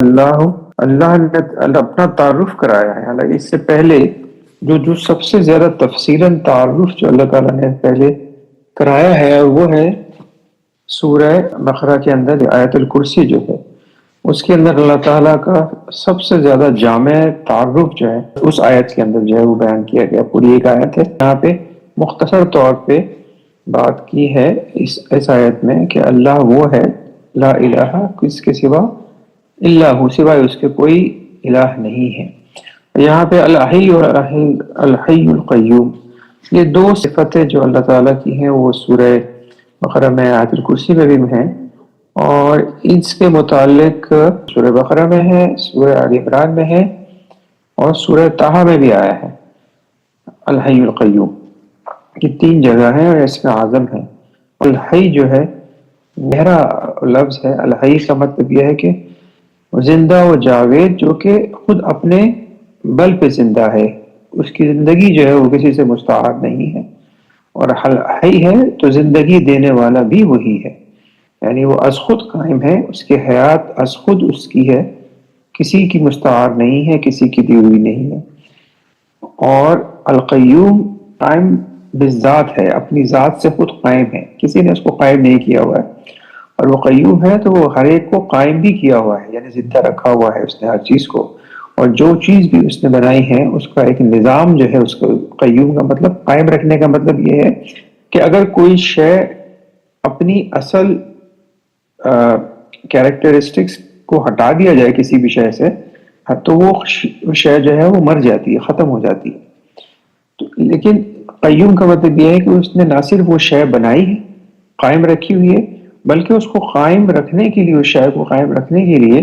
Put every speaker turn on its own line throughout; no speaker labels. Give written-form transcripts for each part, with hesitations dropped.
اللہ اللہ نے اپنا تعارف کرایا ہے، حالانکہ اس سے پہلے جو سب سے زیادہ تفصیلاً تعارف جو اللہ تعالیٰ نے پہلے کرایا ہے وہ ہے سورہ بقرہ کے اندر آیت الکرسی جو ہے، اس کے اندر اللہ تعالیٰ کا سب سے زیادہ جامع تعارف جو ہے اس آیت کے اندر جو ہے وہ بیان کیا گیا۔ پوری ایک آیت ہے، یہاں پہ مختصر طور پہ بات کی ہے اس آیت میں کہ اللہ وہ ہے، لا الہ کس کے سوا، اللہ سوائے اس کے کوئی الہ نہیں ہے۔ یہاں پہ الحی اور الحی القیوم، یہ دو صفتیں جو اللہ تعالیٰ کی ہیں وہ سورہ بقرہ میں آیت الکرسی میں بھی ہیں، اور اس کے متعلق سورہ بقرہ میں ہے، سورہ آل عمران میں ہے، اور سورہ طٰہٰ میں بھی آیا ہے الحی القیوم۔ یہ تین جگہ ہیں اور اس میں اعظم ہے۔ الحی جو ہے گہرا لفظ ہے، الحی کا مطلب یہ ہے کہ زندہ و جاوید، جو کہ خود اپنے بل پہ زندہ ہے، اس کی زندگی جو ہے وہ کسی سے مستعار نہیں ہے، اور حی ہے تو زندگی دینے والا بھی وہی ہے، یعنی وہ از خود قائم ہے، اس کی حیات از خود اس کی ہے، کسی کی مستعار نہیں ہے، کسی کی دی ہوئی نہیں ہے۔ اور القیوم قائم بالذات ہے، اپنی ذات سے خود قائم ہے، کسی نے اس کو قائم نہیں کیا ہوا ہے، اور وہ قیوم ہے تو وہ ہر ایک کو قائم بھی کیا ہوا ہے، یعنی زندہ رکھا ہوا ہے اس نے ہر چیز کو، اور جو چیز بھی اس نے بنائی ہے اس کا ایک نظام جو ہے، اس کو قیوم کا مطلب قائم رکھنے کا مطلب یہ ہے کہ اگر کوئی شے اپنی اصل کیریکٹرسٹکس کو ہٹا دیا جائے کسی بھی شے سے، تو وہ شے جو ہے وہ مر جاتی ہے، ختم ہو جاتی ہے۔ لیکن قیوم کا مطلب یہ ہے کہ اس نے نہ صرف وہ شے بنائی ہے، قائم رکھی ہوئی ہے، بلکہ اس کو قائم رکھنے کے لیے، اس شے کو قائم رکھنے کے لیے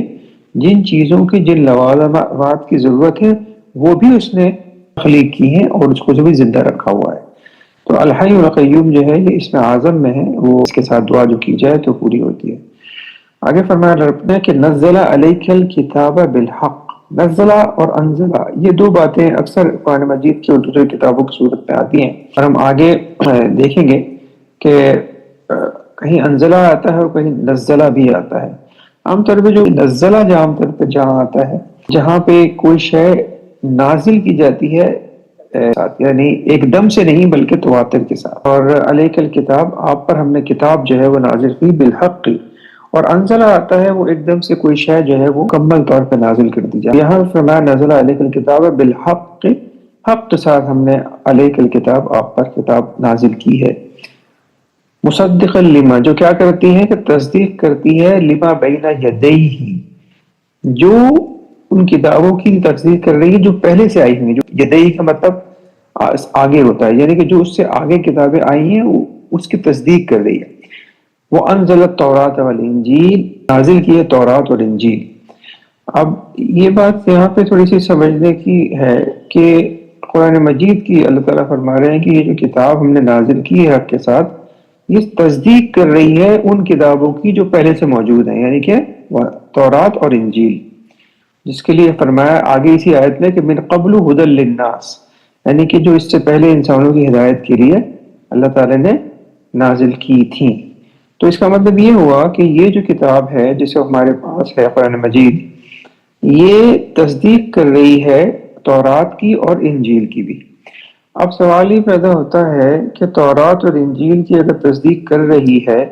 جن چیزوں کی، جن لوازمات کی ضرورت ہے وہ بھی اس نے تخلیق کی ہیں اور اس کو جو بھی زندہ رکھا ہوا ہے۔ تو الحی القیوم جو ہے یہ اس میں اعظم میں ہے، وہ اس کے ساتھ دعا جو کی جائے تو پوری ہوتی ہے۔ آگے فرمایا رب نے کہ نزل علیک الکتاب بالحق، نزلہ اور انزلہ یہ دو باتیں اکثر قرآن مجید کی اور دوسری کتابوں کی صورت میں آتی ہیں، اور ہم آگے دیکھیں گے کہ کہیں انزلہ آتا ہے اور کہیں نزلہ بھی آتا ہے۔ عام طور پہ جو نزلہ جو عام طور پہ جہاں آتا ہے، جہاں پہ کوئی شے نازل کی جاتی ہے یعنی ایک دم سے نہیں بلکہ تواتر کے ساتھ، اور علیک الکتاب آپ پر ہم نے کتاب جو ہے وہ نازل کی بالحق کی، اور انزلہ آتا ہے وہ ایک دم سے کوئی شے جو ہے وہ مکمل طور پہ نازل کر دی جائے۔ یہاں فرمایا نزل علیک الکتاب بالحق، حق کے ساتھ ہم نے علیک الکتاب آپ پر کتاب نازل کی ہے، مصدقا لما جو کیا کرتی ہے کہ تصدیق کرتی ہے، لما بین یدیہ جو ان کتابوں کی تصدیق کر رہی ہے جو پہلے سے آئی ہوئی ہیں۔ جو یدیہ کا مطلب آگے ہوتا ہے، یعنی کہ جو اس سے آگے کتابیں آئی ہیں وہ اس کی تصدیق کر رہی ہے۔ وہ انزل التوراۃ والانجیل، نازل کی ہے تورات اور انجیل۔ اب یہ بات یہاں پہ تھوڑی سی سمجھنے کی ہے کہ قرآن مجید کی اللہ تعالیٰ فرما رہے ہیں کہ یہ جو کتاب ہم نے نازل کی ہے حق کے ساتھ، یہ تصدیق کر رہی ہے ان کتابوں کی جو پہلے سے موجود ہیں، یعنی کہ تورات اور انجیل، جس کے لیے فرمایا آگے اسی آیت میں کہ من قبل ہدی للناس، یعنی کہ جو اس سے پہلے انسانوں کی ہدایت کے لیے اللہ تعالیٰ نے نازل کی تھی۔ تو اس کا مطلب یہ ہوا کہ یہ جو کتاب ہے جسے ہمارے پاس ہے قرآن مجید، یہ تصدیق کر رہی ہے تورات کی اور انجیل کی بھی۔ اب سوال یہ پیدا ہوتا ہے کہ تورات اور انجیل کی اگر تصدیق کر رہی ہے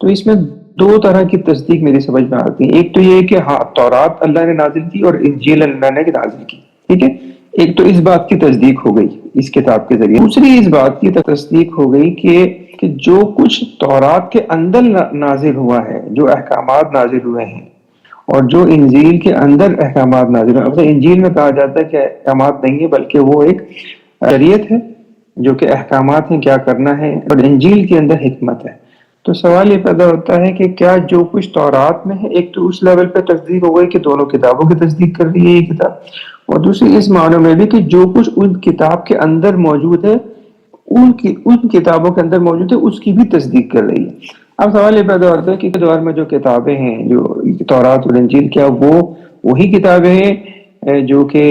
تو اس میں دو طرح کی تصدیق میری سمجھ میں آتی ہے۔ ایک تو یہ کہ ہاں تورات اللہ نے نازل کی اور انجیل اللہ نے نازل کی، ٹھیک ہے، ایک تو اس بات کی تصدیق ہو گئی اس کتاب کے ذریعے۔ دوسری اس بات کی تصدیق ہو گئی کہ جو کچھ تورات کے اندر نازل ہوا ہے، جو احکامات نازل ہوئے ہیں، اور جو انجیل کے اندر احکامات نازل ہوئے ہیں۔ اب انجیل میں کہا جاتا ہے کہ احکامات نہیں ہے بلکہ وہ ایک شریعت ہے جو کہ احکامات ہیں کیا کرنا ہے، اور انجیل کے اندر حکمت ہے۔ تو سوال یہ پیدا ہوتا ہے کہ کیا جو کچھ تورات میں ہے، ایک تو اس لیول پہ تصدیق ہو گئی کہ دونوں کتابوں کی تصدیق کر رہی ہے یہ کتاب، اور دوسری اس معنی میں بھی کہ جو کچھ ان کتاب کے اندر موجود ہے، ان کتابوں کے اندر موجود ہے، اس کی بھی تصدیق کر رہی ہے۔ اب سوال یہ پیدا ہوتا ہے کہ دور میں جو کتابیں ہیں، جو تورات اور انجیل، کیا وہ وہی کتابیں ہیں جو کہ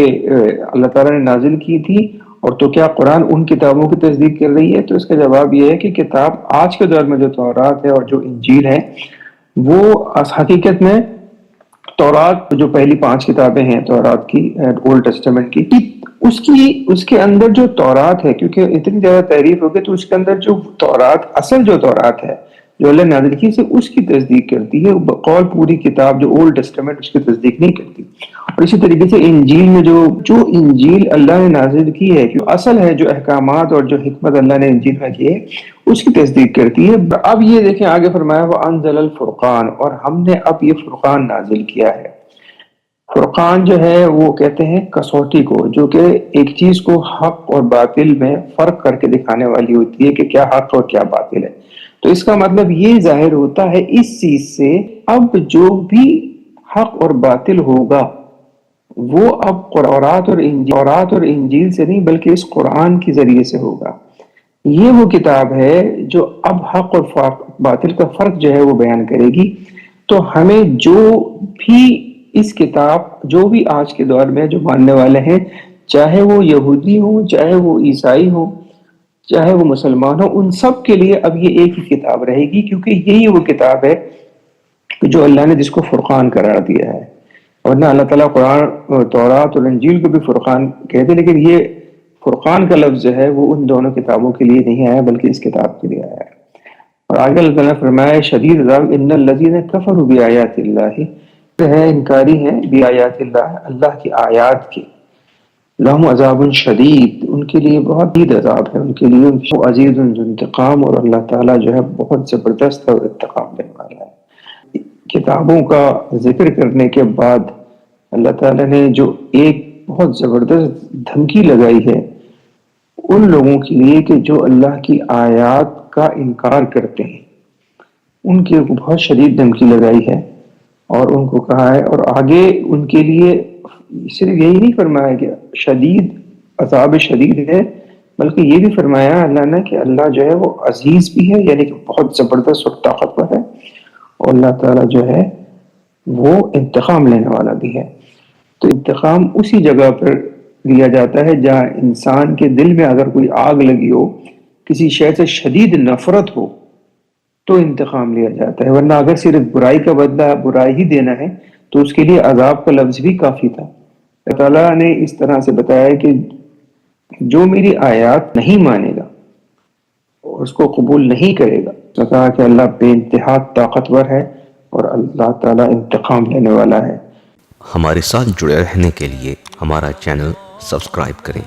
اللہ تعالیٰ نے نازل کی تھی، اور تو کیا قرآن ان کتابوں کی تصدیق کر رہی ہے؟ تو اس کا جواب یہ ہے کہ کتاب آج کے دور میں جو تورات ہے اور جو انجیل ہے وہ حقیقت میں تورات جو پہلی 5 کتابیں ہیں تورات کی، اولڈ ٹیسٹمنٹ کی، اس کے اندر جو تورات ہے، کیونکہ اتنی زیادہ تعریف ہوگی تو اس کے اندر جو تورات، اصل جو تورات ہے جو اللہ نے نازل کی سے اس کی تصدیق کرتی ہے بقول پوری کتاب جو اولڈ ٹیسٹمنٹ اس کی تصدیق نہیں کرتی. اور اسی طریقے سے انجیل میں جو انجیل اللہ نے نازل کی ہے، جو اصل ہے، جو احکامات اور جو حکمت اللہ نے انجیل میں کی ہے اس کی تصدیق کرتی ہے. اب یہ دیکھیں آگے فرمایا وَأَنزَلَ الْفُرْقَانَ، اور ہم نے اب یہ فرقان نازل کیا ہے. فرقان جو ہے وہ کہتے ہیں کسوٹی کو، جو کہ ایک چیز کو حق اور باطل میں فرق کر کے دکھانے والی ہوتی ہے کہ کیا حق اور کیا باطل ہے. تو اس کا مطلب یہ ظاہر ہوتا ہے اس چیز سے اب جو بھی حق اور باطل ہوگا وہ اب تورات اور انجیل سے نہیں بلکہ اس قرآن کے ذریعے سے ہوگا. یہ وہ کتاب ہے جو اب حق اور باطل کا فرق جو ہے وہ بیان کرے گی. تو ہمیں جو بھی اس کتاب، جو بھی آج کے دور میں جو ماننے والے ہیں، چاہے وہ یہودی ہوں، چاہے وہ عیسائی ہوں، چاہے وہ مسلمان ہوں، ان سب کے لیے اب یہ ایک ہی کتاب رہے گی، کیونکہ یہی وہ کتاب ہے جو اللہ نے جس کو فرقان قرار دیا ہے. ورنہ اللہ تعالیٰ قرآن، تورات اور انجیل کو بھی فرقان کہتے، لیکن یہ فرقان کا لفظ جو ہے وہ ان دونوں کتابوں کے لیے نہیں آیا بلکہ اس کتاب کے لیے آیا ہے. اور آگے اللہ تعالیٰ نے فرمایا شدید عذاب ان الذین کفروا بآیات اللہ، ہے انکاری ہیں بآیات اللہ، اللہ کی آیات کی، لہم عذاب شدید، ان کے لیے بہت شدید عذاب ہے، ان کے لیے عزیز ذو انتقام، اور اللہ تعالیٰ جو ہے بہت زبردست اور انتقام دینے والا ہے. کتابوں کا ذکر کرنے کے بعد اللہ تعالیٰ نے جو ایک بہت زبردست دھمکی لگائی ہے ان لوگوں کے لیے کہ جو اللہ کی آیات کا انکار کرتے ہیں، ان کے بہت شدید دھمکی لگائی ہے. اور ان کو کہا ہے، اور آگے ان کے لیے صرف یہی نہیں فرمایا گیا شدید عذاب شدید ہے، بلکہ یہ بھی فرمایا اللہ نے کہ اللہ جو ہے وہ عزیز بھی ہے، یعنی کہ بہت زبردست اور طاقتور ہے، اور اللہ تعالیٰ جو ہے وہ انتقام لینے والا بھی ہے. تو انتقام اسی جگہ پر لیا جاتا ہے جہاں انسان کے دل میں اگر کوئی آگ لگی ہو، کسی شے سے شدید نفرت ہو، تو انتقام لیا جاتا ہے. ورنہ اگر صرف برائی کا بدلہ برائی ہی دینا ہے تو اس کے لیے عذاب کا لفظ بھی کافی تھا. اللہ تعالیٰ نے اس طرح سے بتایا کہ جو میری آیات نہیں مانے گا اور اس کو قبول نہیں کرے گا، تو کہا کہ اللہ بے انتہا طاقتور ہے اور اللہ تعالیٰ انتقام لینے والا ہے.
ہمارے ساتھ جڑے رہنے کے لیے ہمارا چینل سبسکرائب کریں.